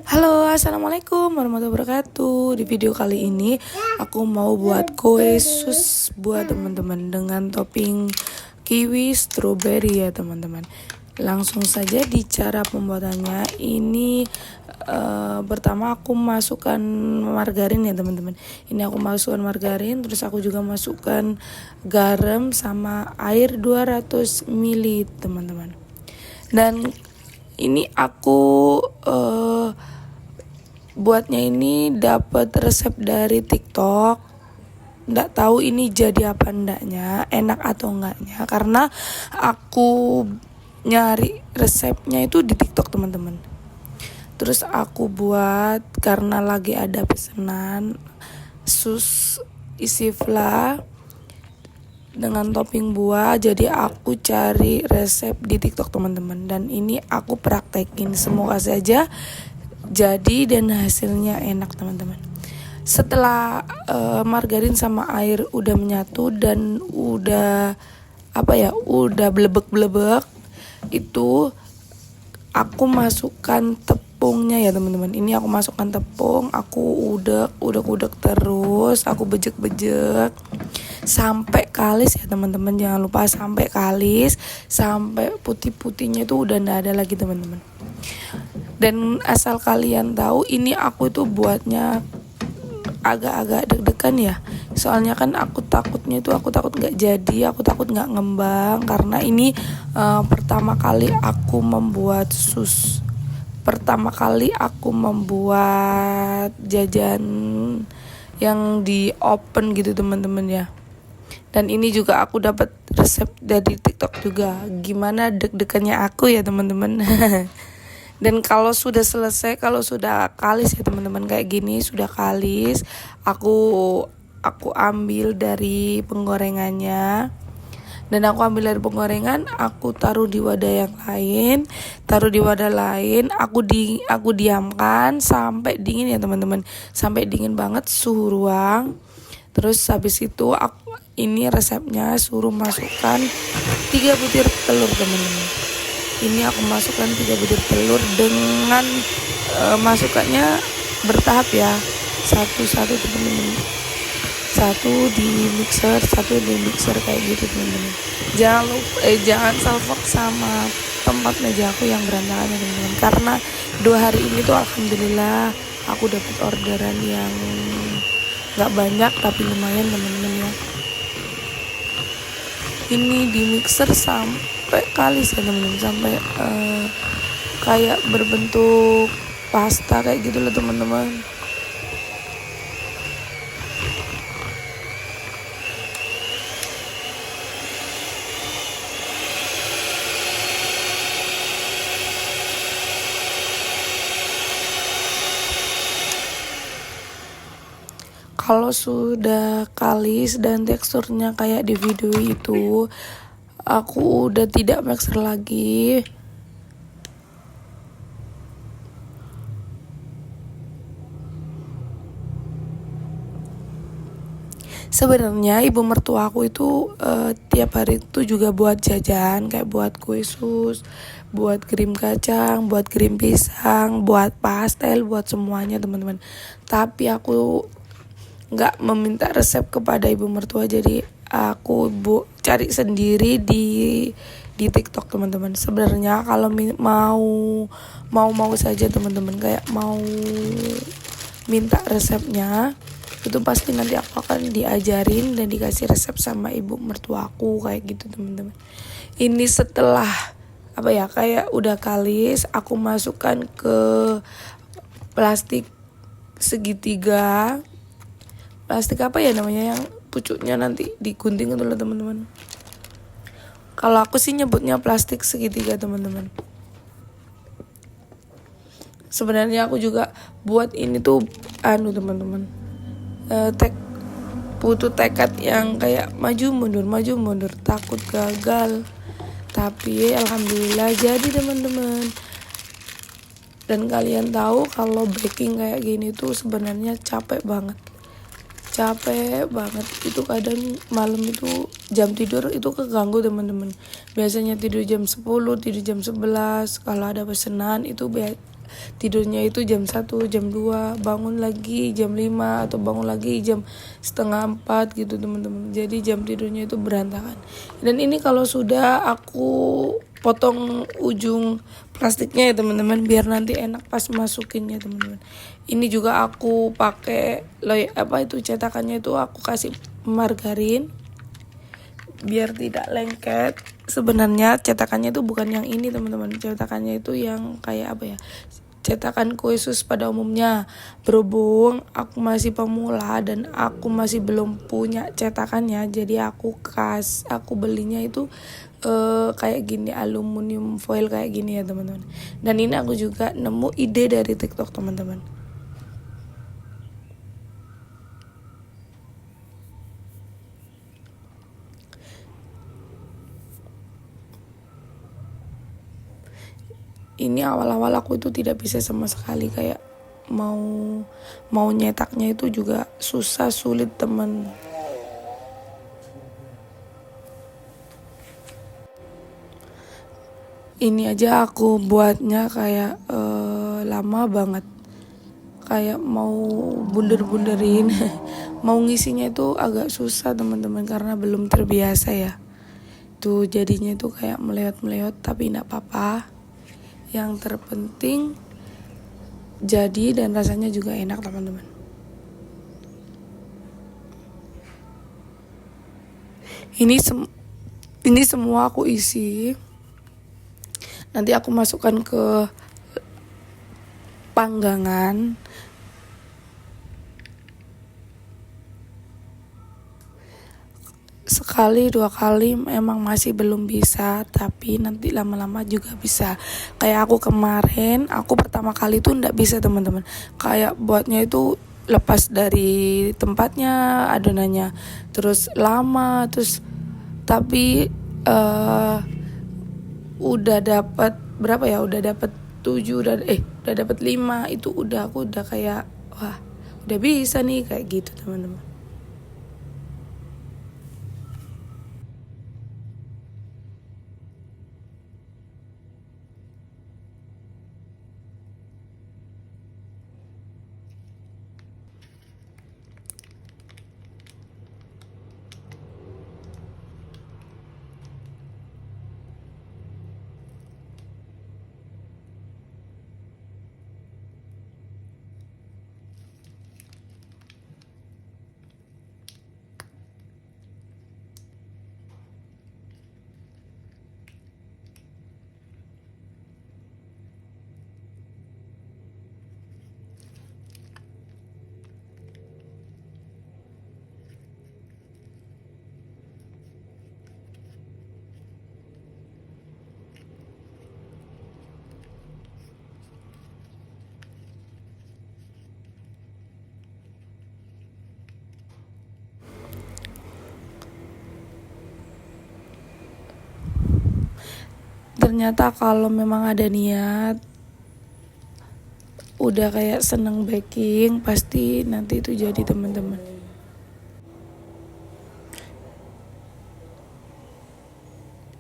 Halo, assalamualaikum warahmatullahi wabarakatuh. Di video kali ini aku mau buat kue sus buat teman-teman dengan topping kiwi strawberry ya teman-teman. Langsung saja di cara pembuatannya. Ini pertama aku masukkan margarin ya teman-teman. Ini aku masukkan margarin, terus aku juga masukkan garam sama air 200 ml teman-teman. Dan ini aku buatnya ini dapat resep dari TikTok. Nggak tahu ini jadi apa enggaknya, enak atau enggaknya, karena aku nyari resepnya itu di TikTok teman-teman. Terus aku buat karena lagi ada pesanan sus isi fla dengan topping buah, jadi aku cari resep di TikTok teman-teman, dan ini aku praktekin. Semoga saja jadi dan hasilnya enak teman-teman. Setelah margarin sama air udah menyatu dan udah blebek-blebek, itu aku masukkan tepungnya ya teman-teman. Ini aku masukkan tepung, aku udek terus, aku bejek-bejek sampai kalis ya teman-teman. Jangan lupa sampai kalis, sampai putih-putihnya itu udah nggak ada lagi teman-teman. Dan asal kalian tahu, ini aku itu buatnya agak-agak deg-degan ya. Soalnya kan aku takut nggak jadi, aku takut nggak ngembang, karena ini pertama kali aku membuat sus. Pertama kali aku membuat jajan yang di open gitu teman-teman ya. Dan ini juga aku dapat resep dari TikTok juga. Gimana deg-degannya aku ya teman-teman. Dan kalau sudah selesai, kalau sudah kalis ya teman-teman, kayak gini sudah kalis, aku ambil dari penggorengannya. Dan aku ambil dari penggorengan, aku taruh di wadah yang lain, aku diamkan sampai dingin ya teman-teman, sampai dingin banget suhu ruang. Terus habis itu ini resepnya suruh masukkan 3 butir telur teman-teman. Ini aku masukkan 3 butir telur dengan masukannya bertahap ya, satu-satu teman-teman. Satu di mixer kayak gitu teman-teman. Jangan salfok sama tempat meja aku yang berantakan ya teman-teman, karena 2 hari ini tuh alhamdulillah aku dapat orderan yang nggak banyak tapi lumayan teman-teman ya. Ini di mixer sampai kalis ya teman-teman, sampai kayak berbentuk pasta kayak gitu loh teman-teman. Kalau sudah kalis dan teksturnya kayak di video itu, aku udah tidak mixer lagi. Sebenarnya ibu mertua aku itu tiap hari itu juga buat jajan, kayak buat kue sus, buat krim kacang, buat krim pisang, buat pastel, buat semuanya teman-teman. Tapi aku nggak meminta resep kepada ibu mertua, jadi aku cari sendiri di TikTok teman-teman. Sebenarnya kalau mau saja teman-teman, kayak mau minta resepnya, itu pasti nanti aku akan diajarin dan dikasih resep sama ibu mertua aku kayak gitu teman-teman. Ini setelah kayak udah kalis, aku masukkan ke plastik segitiga. Plastik yang pucuknya nanti digunting itu loh teman-teman. Kalau aku sih nyebutnya plastik segitiga teman-teman. Sebenarnya aku juga buat ini tuh teman-teman, butuh tekad yang kayak maju mundur, takut gagal. Tapi alhamdulillah jadi teman-teman. Dan kalian tahu kalau baking kayak gini tuh sebenarnya capek banget. Itu kadang malam itu jam tidur itu keganggu teman-teman. Biasanya tidur jam 10, tidur jam 11. Kalau ada pesanan itu tidurnya itu jam 1, jam 2, bangun lagi jam 5 atau bangun lagi jam setengah 4 gitu teman-teman. Jadi jam tidurnya itu berantakan. Dan ini kalau sudah aku potong ujung plastiknya ya teman-teman, biar nanti enak pas masukinnya teman-teman. Ini juga aku pakai cetakannya itu aku kasih margarin biar tidak lengket. Sebenarnya cetakannya itu bukan yang ini teman-teman, cetakannya itu yang kayak cetakan kue sus pada umumnya. Berhubung aku masih pemula dan aku masih belum punya cetakannya, jadi aku belinya itu kayak gini, aluminium foil kayak gini ya teman-teman. Dan ini aku juga nemu ide dari TikTok teman-teman. Ini awal-awal aku itu tidak bisa sama sekali, kayak mau nyetaknya itu juga sulit teman. Ini aja aku buatnya kayak lama banget, kayak mau bunder-bunderin mau ngisinya itu agak susah teman-teman karena belum terbiasa ya. Tuh jadinya itu kayak melewat-melewat, tapi enggak apa-apa. Yang terpenting jadi dan rasanya juga enak teman-teman. Ini semua aku isi. Nanti aku masukkan ke panggangan. Sekali 2 kali emang masih belum bisa, tapi nanti lama-lama juga bisa. Kayak aku kemarin, aku pertama kali tuh nggak bisa teman-teman. Kayak buatnya itu lepas dari tempatnya adonannya, terus lama, tapi udah dapat berapa ya? Udah dapat 7, udah dapat 5, itu aku udah kayak wah, udah bisa nih kayak gitu teman-teman. Ternyata kalau memang ada niat, udah kayak seneng baking, pasti nanti itu jadi teman-teman.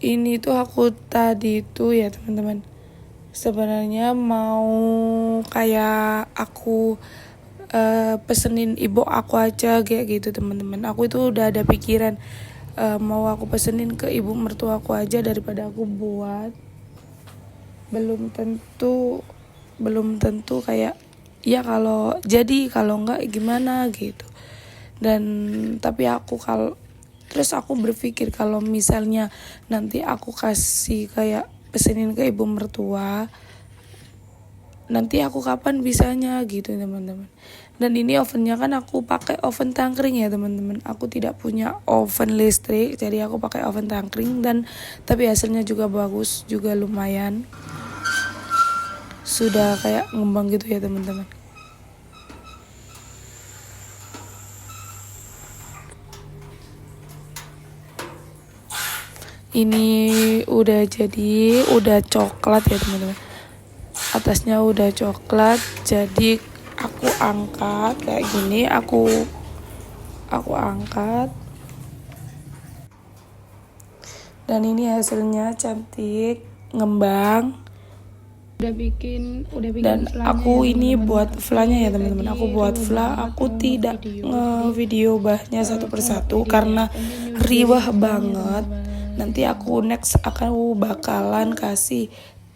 Ini tuh aku tadi tuh ya teman-teman, sebenarnya mau kayak aku pesenin ibu aku aja kayak gitu teman-teman. Aku itu udah ada pikiran mau aku pesenin ke ibu mertua aku aja daripada aku buat. belum tentu kayak ya kalau enggak gimana gitu. Dan tapi terus aku berpikir kalau misalnya nanti aku kasih kayak pesenin ke ibu mertua, nanti aku kapan bisanya gitu teman-teman. Dan ini ovennya kan aku pakai oven tangkring ya teman-teman. Aku tidak punya oven listrik, jadi aku pakai oven tangkring, tapi hasilnya juga bagus, juga lumayan. Sudah kayak ngembang gitu ya teman-teman. Ini udah jadi, udah coklat ya teman-teman. Atasnya udah coklat, jadi aku angkat kayak gini, aku angkat. Dan ini hasilnya cantik, ngembang. Dan aku ini buat flanya ya teman-teman. Aku buat fla, aku tidak nge-video bahnya satu persatu karena riwah banget. Nanti aku next akan bakalan kasih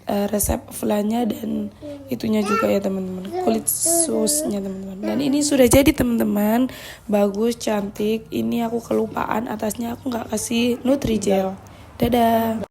resep flanya dan itunya juga ya teman-teman, kulit susnya teman-teman. Dan ini sudah jadi teman-teman, bagus, cantik. Ini aku kelupaan atasnya, aku nggak kasih Nutrijel. Dadah.